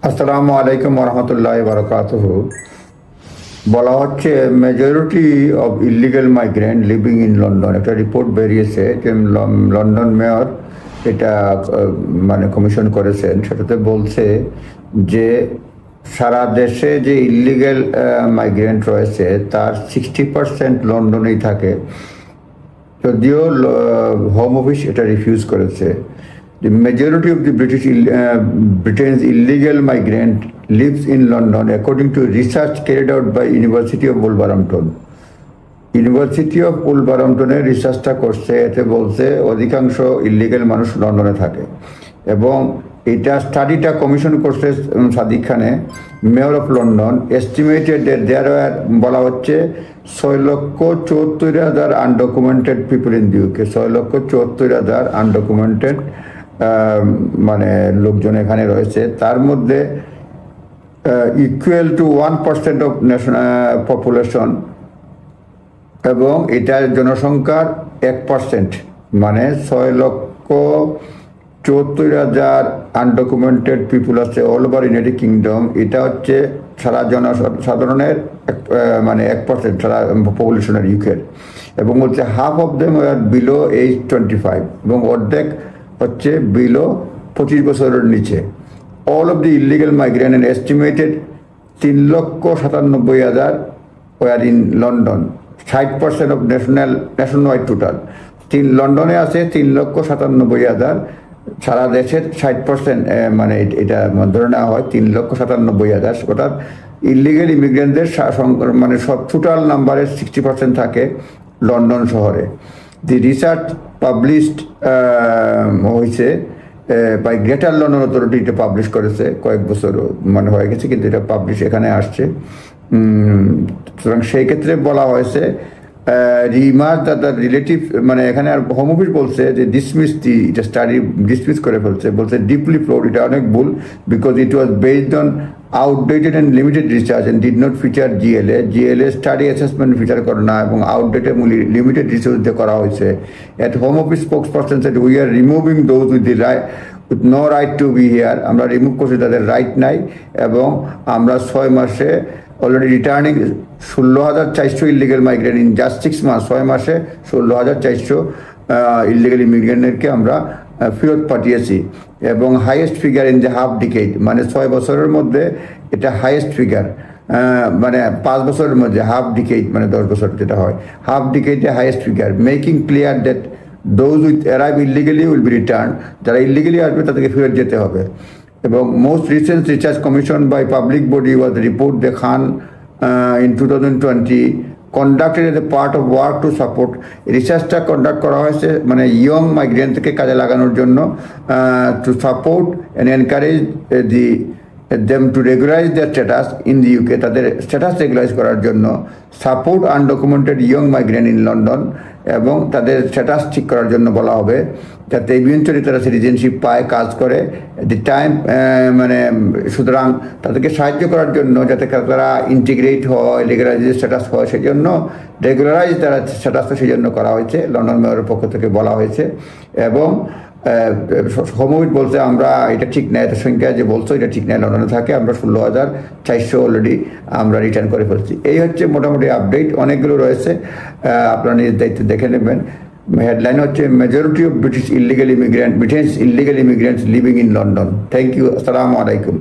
আসসালামু আলাইকুম ওরহমতুল্লাহি বারাকাতুহু। বলা হচ্ছে majority of illegal migrant living in London, একটা রিপোর্ট বেরিয়েছে যে লন্ডন মেয়র এটা মানে কমিশন করেছেন। সেটাতে বলছে যে সারা দেশে যে ইলিগাল মাইগ্রেন্ট রয়েছে তার 60% লন্ডনেই থাকে, যদিও হোম অফিস এটা রিফিউজ করেছে। The majority of the Britain's illegal migrant lives in London, according to research carried out by University of Wolverhampton. University of উলভারহাম্পটনের রিসার্চটা করছে, এতে বলছে অধিকাংশ ইলিগাল মানুষ লন্ডনে থাকে। এবং এটা স্টাডিটা কমিশন করছে সাদিক খানে, মেয়র অফ লন্ডন। এস্টিমেটেড দেয়ার বলা হচ্ছে 6,74,000 undocumented people in the UK. 6,74,000 undocumented মানে লোকজন এখানে রয়েছে। তার মধ্যে equal to 1% of national population, এবং এটার জনসংখ্যার 1%, মানে 6,74,000 আনডকুমেন্টেড পিপুল আছে অল ওভার ইউনাইটেড কিংডম। এটা হচ্ছে সারা জনসাধারণের মানে 1% সারা পপুলেশনের ইউকের। এবং হচ্ছে half of them are below age 25, এবং অর্ধেক হচ্ছে বিলো 25 বছরের নিচে। All of the illegal migrant and estimated 3,97,000 were in London, 60% of nationwide total. লন্ডনে আছে 3,97,000, সারা দেশের 60%, মানে এটা ধরে নেওয়া হয় 3,97,000। অর্থাৎ ইলিগাল ইমিগ্রেন্টদের মানে সব টোটাল নাম্বারের 60% থাকে লন্ডন শহরে। দি রিসার্চ পাবলিশড হয়েছে বাই গ্রেটার লন্ডন অথরিটি, এটা পাবলিশ করেছে, কয়েক বছর মানে হয়ে গেছে, কিন্তু এটা পাবলিশ এখানে আসছে। সুতরাং সেই ক্ষেত্রে বলা হয়েছে রিমার্ক দ্য রিলেটিভ, মানে এখানে আর হোম অফিস বলছে যে এটা স্টাডি ডিসমিস করে ফেলছে, বলছে ডিপলি ফ্লড, এটা অনেক ভুল, because it was based on outdated and limited research and did not feature GLA study assessment feature করে না, এবং আউটডেটেড লিমিটেড রিসার্চ দিয়ে করা হয়েছে। At home office spokesperson said we are removing those with no right to be here. আমরা remove করছি, তাদের right নাই, এবং আমরা 6 মাসে already returning 16,400 illegal migrant in just 6 মাস। 6 মাসে 16,400 ইলিগাল ইমিগ্রেন্টকে আমরা ফেরত পাঠিয়েছি, এবং highest figure in the half decade, মানে 6 বছরের মধ্যে এটা হাইয়েস্ট ফিগার, মানে 5 বছরের মধ্যে হাফ ডিকেড, মানে 10 বছর যেটা হয়, হাফ ডিকেডে highest figure, making clear that those with arrive illegally will be return. যারা ইলিগালি আসবে তাদেরকে ফেরত যেতে হবে। এবং most recent research commission by public body was report the Khan in 2020 conducted as a part of work to support. রিসার্চটা conduct করা হয়েছে মানে ইয়ং মাইগ্রেন্টকে কাজে লাগানোর জন্য, to support and encourage them to regularize their status in the UK, তাদের status regularise করার জন্য, support undocumented young migrant in London, এবং তাদের স্ট্যাটাস ঠিক করার জন্য বলা হবে, যাতে ইভেন্চুয়ালি তারা সিটিজেনশিপ পায়, কাজ করে দি টাইম, মানে সুতরাং তাদেরকে সাহায্য করার জন্য যাতে তারা ইন্টিগ্রেট হয়, রেগুলারাইজ স্ট্যাটাস হয়, সেই জন্য রেগুলারাইজ তারা স্ট্যাটাসটা সেই জন্য করা হয়েছে, লন্ডন মেয়রের পক্ষ থেকে বলা হয়েছে। এবং হোম অফিস বলছে আমরা এটা ঠিক নেয়, এত সংখ্যা যে বলছো এটা ঠিক নেয়, লন্ডনে থাকে, আমরা 16,400 অলরেডি আমরা রিটার্ন করে ফেলছি। এই হচ্ছে মোটামুটি আপডেট, অনেকগুলো রয়েছে, আপনারা নিজ দায়িত্বে দেখে নেবেন। হেডলাইন হচ্ছে majority of British illegal immigrants living in London. Thank you, আসসালামু আলাইকুম।